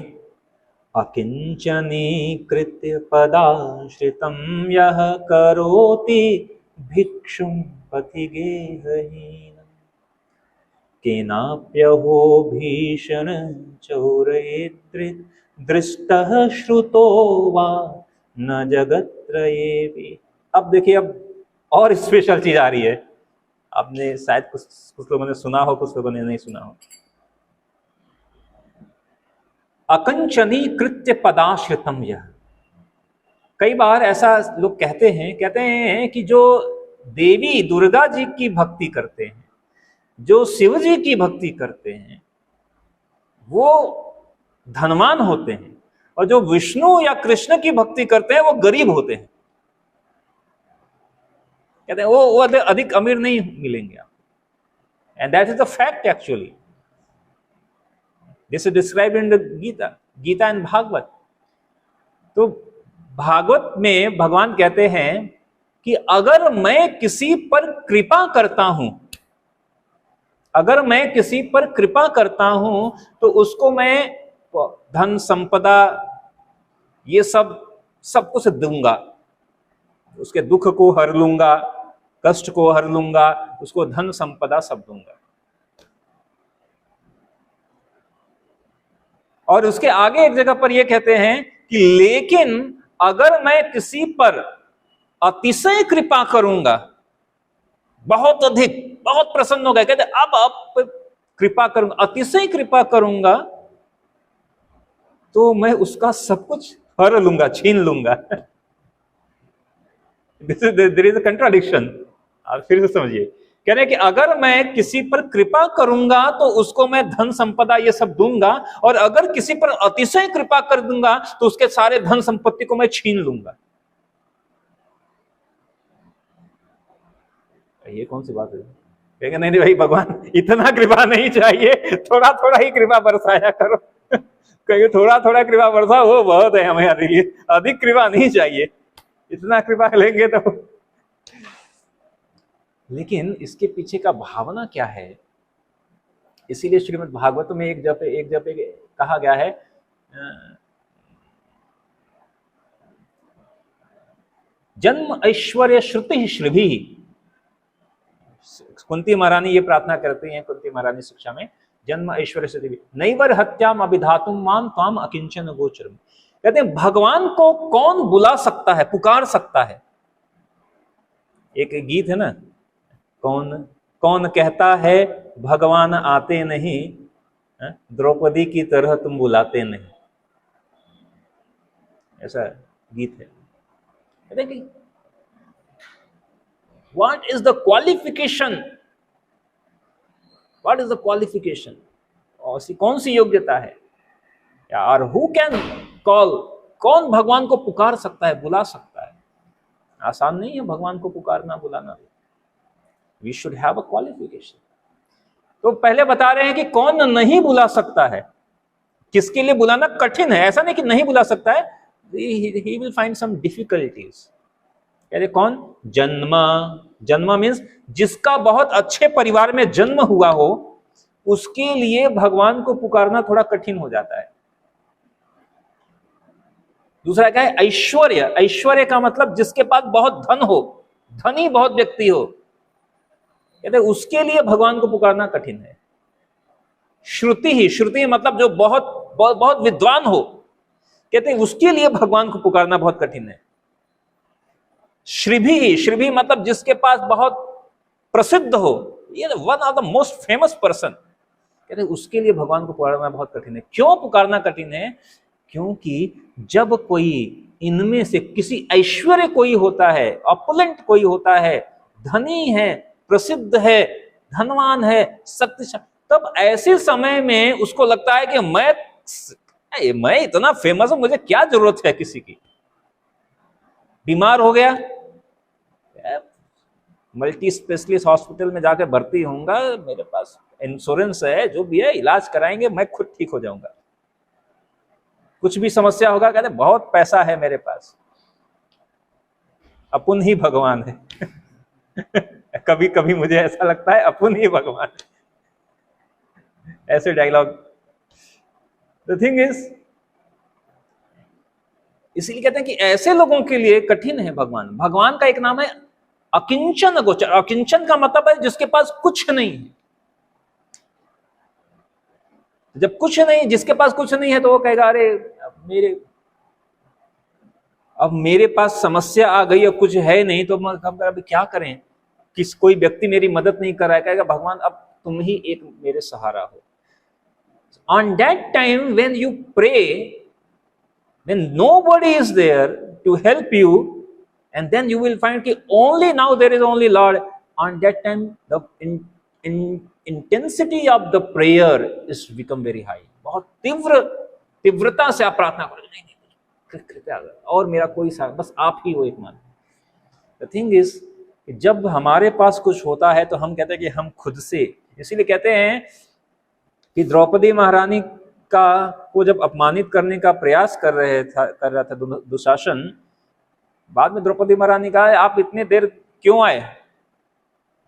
अकिंचनीकृत्य पदाश्रितं यः करोति भिक्षुं पथिगेहहीनम्, केनाप्यहो भीषण चौरयेद्रि दृष्टः श्रुतो वा न जगत्त्रये भी। अब देखिए, अब और स्पेशल चीज आ रही है। आपने शायद कुछ लोगों ने सुना हो, कुछ लोगों ने नहीं सुना हो। अकंचनी कृत्य पदाश्रितम यह। कई बार ऐसा लोग कहते हैं कि जो देवी दुर्गा जी की भक्ति करते हैं, जो शिव जी की भक्ति करते हैं, वो धनवान होते हैं, और जो विष्णु या कृष्ण की भक्ति करते हैं वो गरीब होते हैं। कहते हैं वो अधिक अमीर नहीं मिलेंगे आप। And that is the fact actually. This is described in the Gita and Bhagavat. तो भागवत में भगवान कहते हैं कि अगर मैं किसी पर कृपा करता हूं, अगर मैं किसी पर कृपा करता हूं तो उसको मैं धन संपदा ये सब कुछ दूंगा, उसके दुख को हर लूंगा, कष्ट को हर लूंगा, उसको धन संपदा सब दूंगा। और उसके आगे एक जगह पर यह कहते हैं कि लेकिन अगर मैं किसी पर अतिशय कृपा करूंगा, बहुत अधिक, बहुत प्रसन्न हो गए, कहते अब आप कृपा करूंगा, अतिशय कृपा करूंगा तो मैं उसका सब कुछ हर लूंगा, छीन लूंगा। There is a contradiction. आप फिर से समझिए, कह रहे हैं कि अगर मैं किसी पर कृपा करूंगा तो उसको मैं धन संपदा ये सब दूंगा, और अगर किसी पर अतिशय कृपा कर दूंगा तो उसके सारे धन संपत्ति को मैं छीन लूंगा। ये कौन सी बात है? कहेंगे नहीं भाई, भगवान इतना कृपा नहीं चाहिए, थोड़ा थोड़ा ही कृपा बरसाया करो। कहेंगे थोड़ा थोड़ा कृपा बरसा वो बहुत है हमारे लिए, अधिक कृपा नहीं चाहिए, इतना कृपा लेंगे तो। लेकिन इसके पीछे का भावना क्या है? इसीलिए श्रीमद् भागवत में एक जगह कहा गया है, जन्म ऐश्वर्य श्रुति श्रीभी। कुंती महारानी ये प्रार्थना करती हैं, कुंती महारानी शिक्षा में, जन्म ऐश्वर्य श्रुति नैवर हत्याम अभिधातुम माम त्वाम अकिंचन गोचरम। कहते हैं भगवान को कौन बुला सकता है, पुकार सकता है? एक गीत है ना, कौन कौन कहता है भगवान आते नहीं, द्रौपदी की तरह तुम बुलाते नहीं, ऐसा गीत है। कहते कि what is the qualification, what is the qualification, और कौन सी योग्यता है, और हु कैन कॉल, कौन भगवान को पुकार सकता है, बुला सकता है? आसान नहीं है भगवान को पुकारना, बुलाना। We should have a qualification. तो पहले बता रहे हैं कि कौन नहीं बुला सकता है, किसके लिए बुलाना कठिन है। ऐसा नहीं कि नहीं बुला सकता है, he will find some difficulties। कहते कौन? जन्मा मीन्स जिसका बहुत अच्छे परिवार में जन्म हुआ हो, उसके लिए भगवान को पुकारना थोड़ा कठिन हो जाता है। दूसरा क्या है? ऐश्वर्य। ऐश्वर्य का मतलब जिसके पास बहुत धन हो, धनी बहुत व्यक्ति हो, कहते उसके लिए भगवान को पुकारना कठिन है। श्रुति मतलब जो बहुत विद्वान हो, कहते हैं उसके लिए भगवान को पुकारना बहुत कठिन है। श्रीभी मतलब जिसके पास बहुत प्रसिद्ध हो, ये one of the most famous person, कहते हैं उसके लिए भगवान को पुकारना बहुत कठिन है। क्यों पुकारना कठिन है? क्योंकि जब कोई इनमें से किसी ऐश्वर्य कोई होता है, ऑपुलेंट कोई होता है, धनी है, प्रसिद्ध है, धनवान है, शक्तिशाली, तब ऐसे समय में उसको लगता है कि मैं इतना फेमस हूं, मुझे क्या जरूरत है किसी की। बीमार हो गया, मल्टी स्पेशलिस्ट हॉस्पिटल में जाकर भर्ती होऊंगा, मेरे पास इंश्योरेंस है, जो भी है इलाज कराएंगे, मैं खुद ठीक हो जाऊंगा। कुछ भी समस्या होगा, कहते बहुत पैसा है मेरे पास, अपुन ही भगवान है। कभी कभी मुझे ऐसा लगता है अपुन ही भगवान है, ऐसे डायलॉग। द थिंग इज, इसीलिए कहते हैं कि ऐसे लोगों के लिए कठिन है भगवान। भगवान का एक नाम है अकिंचन गोचर। अकिंचन का मतलब है जिसके पास कुछ नहीं है, जब कुछ नहीं, जिसके पास कुछ नहीं है तो वो कहेगा अरे अब मेरे पास समस्या आ गई, अब कुछ है नहीं तो हम अभी क्या करें, कोई व्यक्ति मेरी मदद नहीं कर रहा है, कहेगा भगवान अब तुम ही एक मेरे सहारा हो। On that time when you pray, when nobody is there to help you, and then you will find that only now there is only Lord. On that time the intensity of the prayer is become very high. बहुत तीव्रता से आप प्रार्थना करो, नहीं कृपया और मेरा कोई साथ, बस आप ही हो एकमात्र। The thing is, जब हमारे पास कुछ होता है तो हम कहते हैं कि हम खुद से, इसीलिए कहते हैं कि द्रौपदी महारानी को जब अपमानित करने का प्रयास कर रहा था दुशासन, बाद में द्रौपदी महारानी कहा आप इतने देर क्यों आए?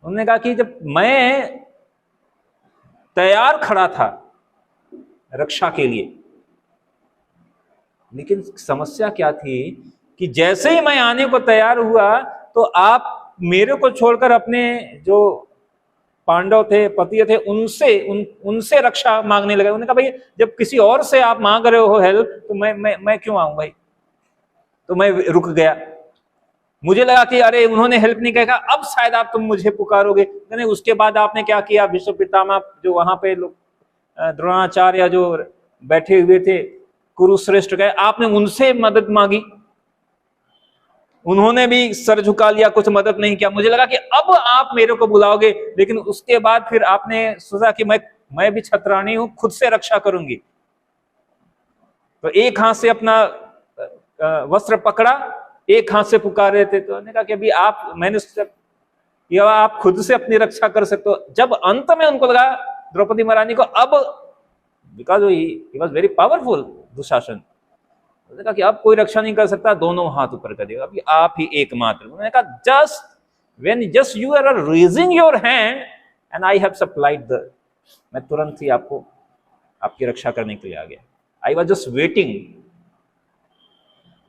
उन्होंने कहा कि जब मैं तैयार खड़ा था रक्षा के लिए, लेकिन समस्या क्या थी कि जैसे ही मैं आने को तैयार हुआ तो आप मेरे को छोड़कर अपने जो पांडव थे, पति थे, उनसे रक्षा मांगने लगे। उन्होंने कहा भाई जब किसी और से आप मांग रहे हो हेल्प तो मैं क्यों आऊं भाई? तो मैं रुक गया, मुझे लगा कि अरे उन्होंने हेल्प नहीं कहा, अब शायद आप तुम मुझे पुकारोगे। नहीं, उसके बाद आपने क्या किया, विश्व पितामह जो वहां पे लोग द्रोणाचार्य जो बैठे हुए थे, कुरुश्रेष्ठ गए, आपने उनसे मदद मांगी, उन्होंने भी सर झुका लिया, कुछ मदद नहीं किया। मुझे लगा कि अब आप मेरे को बुलाओगे, लेकिन उसके बाद फिर आपने सोचा कि मैं भी छत्राणी हूं, खुद से रक्षा करूंगी। तो एक हाथ से अपना वस्त्र पकड़ा, एक हाथ से पुकार रहे थे। तो उन्होंने कहा कि अभी मैंने सोचा आप खुद से अपनी रक्षा कर सकते हो। जब अंत में उनको लगा द्रौपदी महारानी को, अब because he was very powerful Dushasan, उन्होंने कहा कि अब कोई रक्षा नहीं कर सकता, दोनों हाथ ऊपर कर दिया, अभी आप ही एकमात्र। उन्होंने कहा just you are raising your hand and I have supplied मैं तुरंत ही आपको आपकी रक्षा करने के लिए आ गया। I was just waiting.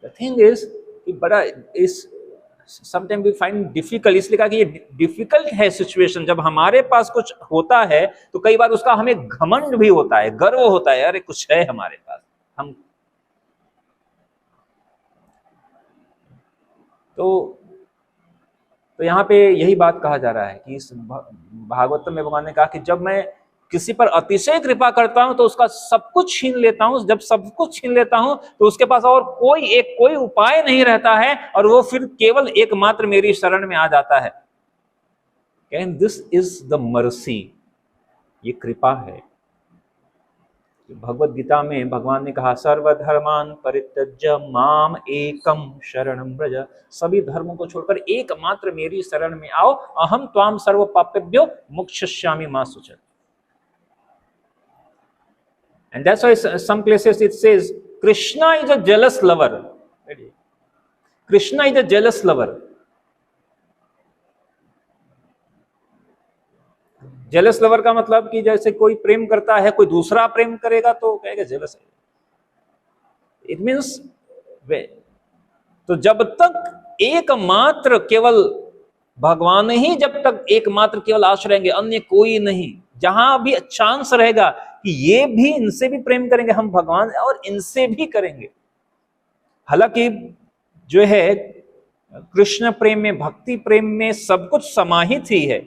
The thing is कि बड़ा इस समटाइम वी फाइंड डिफिकल्ट, इसलिए कहा कि ये डिफिकल्ट है सिचुएशन। जब हमारे पास कुछ होता है तो कई बार उसका हमें घमंड भी होता है, गर्व होता है, अरे कुछ है हमारे पास, हम तो यहाँ पे यही बात कहा जा रहा है कि इस भागवतम में भगवान ने कहा कि जब मैं किसी पर अतिशय कृपा करता हूं तो उसका सब कुछ छीन लेता हूं। जब सब कुछ छीन लेता हूं तो उसके पास और कोई उपाय नहीं रहता है, और वो फिर केवल एकमात्र मेरी शरण में आ जाता है। And this is the mercy, ये कृपा है। भगवत गीता में भगवान ने कहा सर्वधर्मान परित्यज्य माम एकम शरणं व्रज, सभी धर्मों को छोड़कर एकमात्र मेरी शरण में आओ, अहम त्वाम सर्व पापेभ्यो मोक्षयिष्यामि मा शुचः। And that's why some places it says Krishna is a jealous lover. Krishna is a jealous lover. Jealous lover का मतलब कि जैसे कोई प्रेम करता है, कोई दूसरा प्रेम करेगा तो कहेगा जेलस है। इट मीन्स तो जब तक एकमात्र केवल भगवान ही, जब तक एकमात्र केवल आश्रय रहेंगे, अन्य कोई नहीं, जहां भी चांस रहेगा कि ये भी इनसे भी प्रेम करेंगे, हम भगवान और इनसे भी करेंगे। हालांकि जो है कृष्ण प्रेम में, भक्ति प्रेम में सब कुछ समाहित ही है।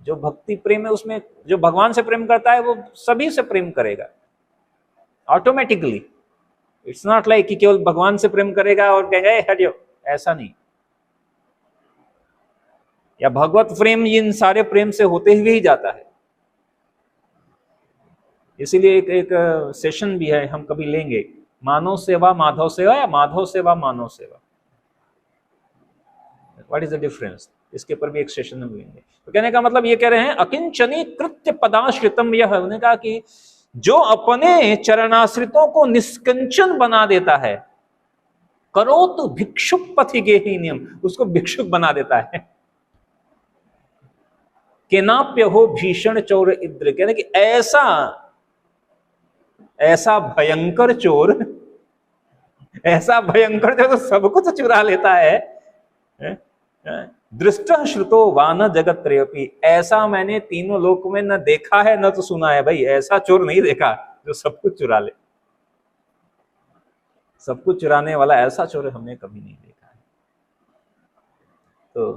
जो भक्ति प्रेम है उसमें जो भगवान से प्रेम करता है वो सभी से प्रेम करेगा ऑटोमेटिकली। इट्स नॉट लाइक कि केवल भगवान से प्रेम करेगा और कहेगा हटियो, ऐसा नहीं। या भगवत प्रेम इन सारे प्रेम से होते हुए ही जाता है। इसीलिए एक सेशन भी है, हम कभी लेंगे, मानव सेवा माधव सेवा या माधव सेवा मानव सेवा, व्हाट इज द डिफरेंस, इसके ऊपर भी एक सेशन में लेंगे। तो कहने का मतलब ये कह रहे हैं अकिंचनी कृत्य पदाश्रितम, यह उन्होंने कहा कि जो अपने चरणाश्रितों को निष्कंचन बना देता है, करो तो भिक्षुक पथि गेहि नियम, उसको भिक्षुक बना देता है। केनाप्य हो भीषण चोर इद्र, कहने कि ऐसा भयंकर चोर, ऐसा भयंकर चोर तो सब कुछ चुरा लेता है। दृष्ट श्रुतो वान जगत त्रयपि, ऐसा मैंने तीनों लोक में न देखा है न तो सुना है। भाई ऐसा चोर नहीं देखा जो सब कुछ चुरा ले। सब कुछ चुराने वाला ऐसा चोर हमने कभी नहीं देखा है। तो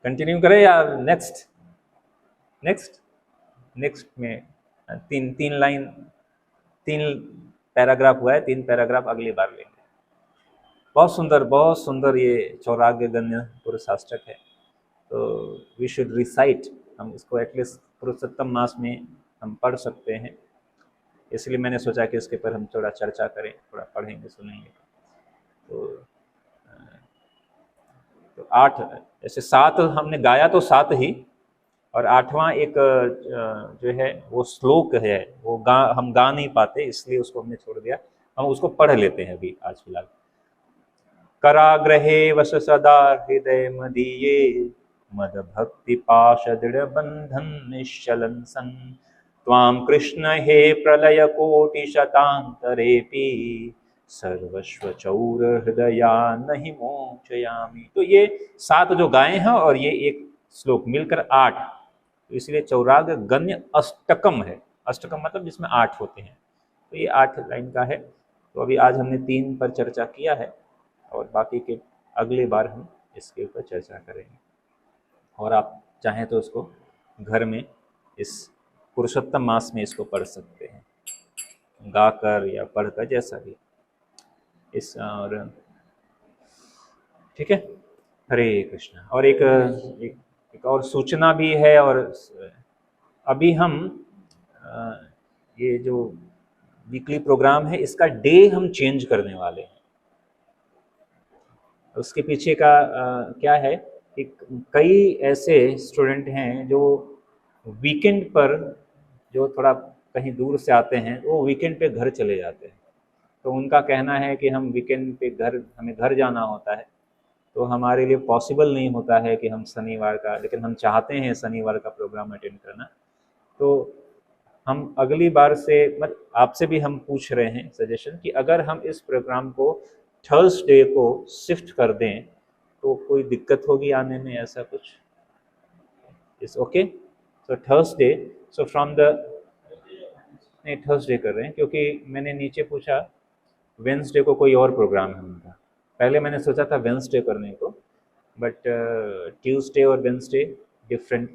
कंटिन्यू करें या नेक्स्ट? नेक्स्ट में तीन लाइन, 3 पैराग्राफ हुआ है, 3 पैराग्राफ अगली बार लेंगे। बहुत सुंदर ये चौराग्य गण्य पुरुषाष्टक है। तो वी शुड रिसाइट, हम इसको एटलीस्ट पुरुषोत्तम मास में हम पढ़ सकते हैं, इसलिए मैंने सोचा कि इसके पर हम थोड़ा चर्चा करें, थोड़ा पढ़ेंगे सुनेंगे। तो 8 ऐसे 7 हमने गाया तो 7 ही, और 8वां एक जो है वो श्लोक है, वो हम गा नहीं पाते, इसलिए उसको हमने छोड़ दिया। हम उसको पढ़ लेते हैं अभी आज फिलहाल। कराग्रहे वस सदा हृदय मदीये, मद भक्ति पाश दृढ़ बंधन निश्चलन सन, त्वां कृष्ण हे प्रलय कोटि शतांतरेपि, सर्वस्व चौर हृदया नहीं मोचयामि। तो ये 7 जो गाए हैं और ये एक श्लोक मिलकर 8, तो इसलिए चौराग्य गण्य अष्टकम है। अष्टकम मतलब जिसमें 8 होते हैं, तो ये 8 लाइन का है। तो अभी आज हमने 3 पर चर्चा किया है, और बाकी के अगली बार हम इसके ऊपर चर्चा करेंगे। और आप चाहें तो उसको घर में इस पुरुषोत्तम मास में इसको पढ़ सकते हैं, गाकर या पढ़कर, जैसा भी इस। और ठीक है, हरे कृष्ण। और एक और सूचना भी है, और अभी हम ये जो वीकली प्रोग्राम है इसका डे हम चेंज करने वाले हैं। उसके पीछे का क्या है कि कई ऐसे स्टूडेंट हैं जो वीकेंड पर, जो थोड़ा कहीं दूर से आते हैं, वो वीकेंड पे घर चले जाते हैं। तो उनका कहना है कि हम वीकेंड पे हमें घर जाना होता है, तो हमारे लिए पॉसिबल नहीं होता है कि हम शनिवार का, लेकिन हम चाहते हैं शनिवार का प्रोग्राम अटेंड करना। तो हम अगली बार से आपसे भी हम पूछ रहे हैं सजेशन कि अगर हम इस प्रोग्राम को थर्सडे को शिफ्ट कर दें तो कोई दिक्कत होगी आने में, ऐसा कुछ? It's okay. So Thursday, so from the, नहीं थर्सडे कर रहे हैं क्योंकि मैंने नीचे पूछा वेंसडे को कोई और प्रोग्राम है उनका। पहले मैंने सोचा था वेंसडे करने को, बट ट्यूसडे और वेंसडे डिफरेंट